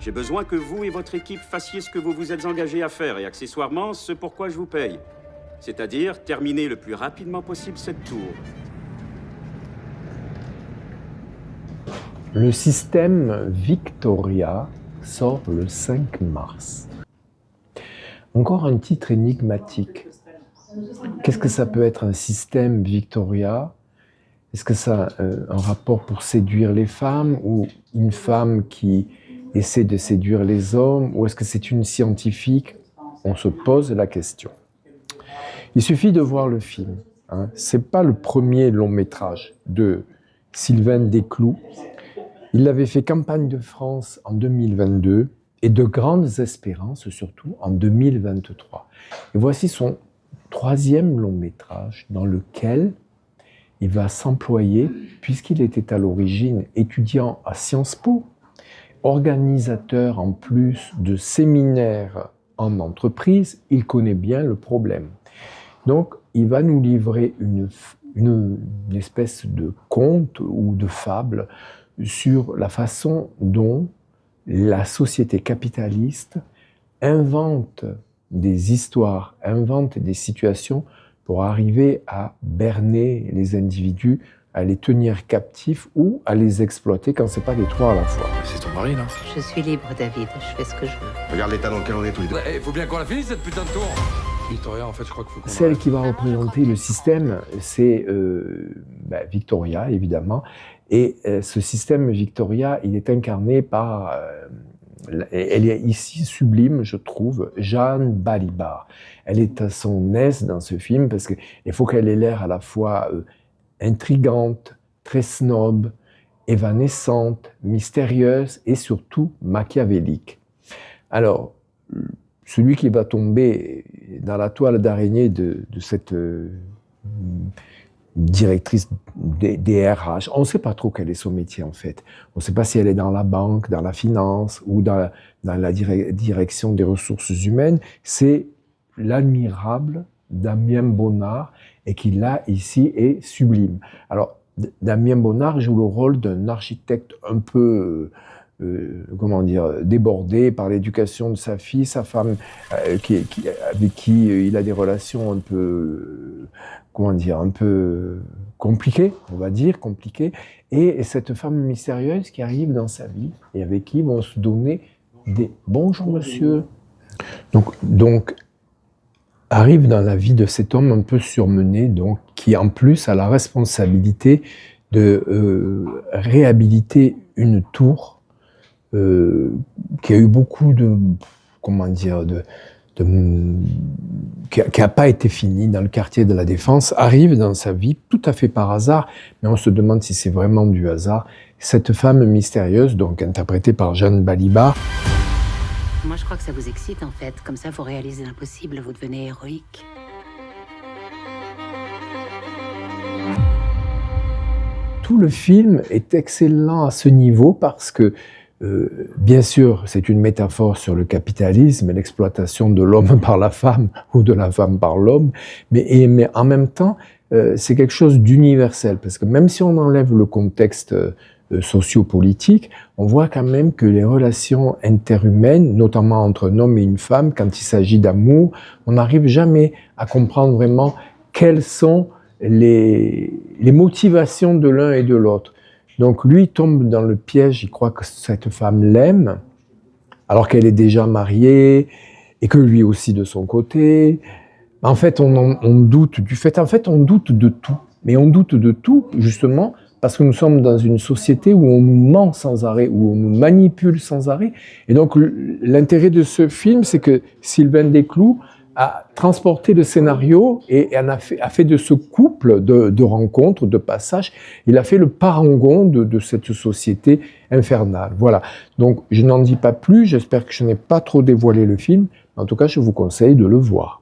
J'ai besoin que vous et votre équipe fassiez ce que vous vous êtes engagés à faire et accessoirement ce pourquoi je vous paye. C'est-à-dire terminer le plus rapidement possible cette tour. Le système Victoria sort le 5 mars. Encore un titre énigmatique. Qu'est-ce que ça peut être un système Victoria? Est-ce que ça a un rapport pour séduire les femmes ou une femme qui essaie de séduire les hommes? Ou est-ce que c'est une scientifique? On se pose la question. Il suffit de voir le film. Ce n'est pas le premier long métrage de Sylvain Desclous. Il avait fait Campagne de France en 2022 et De Grandes Espérances surtout en 2023. Et voici son troisième long métrage dans lequel il va s'employer, puisqu'il était à l'origine étudiant à Sciences Po, organisateur en plus de séminaires en entreprise, il connaît bien le problème. Donc, il va nous livrer une espèce de conte ou de fable sur la façon dont la société capitaliste invente des histoires, invente des situations pour arriver à berner les individus, à les tenir captifs ou à les exploiter quand c'est pas les trois à la fois. C'est ton mari, non? Je suis libre, David. Je fais ce que je veux. Regarde l'état dans lequel on est tous les deux. Ouais, faut bien qu'on la finisse cette putain de tour. Victoria, en fait, je crois qu'il faut qu'on... Celle qui va représenter le système, c'est Victoria, évidemment. Et ce système Victoria, il est incarné par... elle est ici sublime, je trouve, Jeanne Balibar. Elle est à son aise dans ce film parce qu'il faut qu'elle ait l'air à la fois intrigante, très snob, évanescente, mystérieuse et surtout machiavélique. Alors, celui qui va tomber dans la toile d'araignée de cette directrice des RH, on ne sait pas trop quel est son métier en fait. On ne sait pas si elle est dans la banque, dans la finance ou dans la direction des ressources humaines. C'est l'admirable Damien Bonnard et qui là, ici, est sublime. Alors, Damien Bonnard joue le rôle d'un architecte un peu... débordé par l'éducation de sa fille, sa femme avec qui il a des relations un peu, un peu compliquées, on va dire, compliquées, et cette femme mystérieuse qui arrive dans sa vie et avec qui vont se donner des « bonjour monsieur ». Donc, arrive dans la vie de cet homme un peu surmené, donc, qui en plus a la responsabilité de réhabiliter une tour qui a eu beaucoup de, qui n'a pas été fini dans le quartier de la Défense, arrive dans sa vie tout à fait par hasard, mais on se demande si c'est vraiment du hasard. Cette femme mystérieuse, donc interprétée par Jeanne Balibar. Moi, je crois que ça vous excite, en fait. Comme ça, vous réalisez l'impossible, vous devenez héroïque. Tout le film est excellent à ce niveau parce que bien sûr, c'est une métaphore sur le capitalisme et l'exploitation de l'homme par la femme ou de la femme par l'homme, mais en même temps, c'est quelque chose d'universel, parce que même si on enlève le contexte sociopolitique, on voit quand même que les relations interhumaines, notamment entre un homme et une femme, quand il s'agit d'amour, on n'arrive jamais à comprendre vraiment quelles sont les motivations de l'un et de l'autre. Donc lui tombe dans le piège, il croit que cette femme l'aime, alors qu'elle est déjà mariée, et que lui aussi de son côté. En fait, on doute du fait, en fait on doute de tout. Mais on doute de tout, justement, parce que nous sommes dans une société où on nous ment sans arrêt, où on nous manipule sans arrêt. Et donc l'intérêt de ce film, c'est que Sylvain Desclous a transporté le scénario et a fait de ce couple de rencontres, de passages, il a fait le parangon de cette société infernale. Voilà. Donc, je n'en dis pas plus, j'espère que je n'ai pas trop dévoilé le film. En tout cas, je vous conseille de le voir.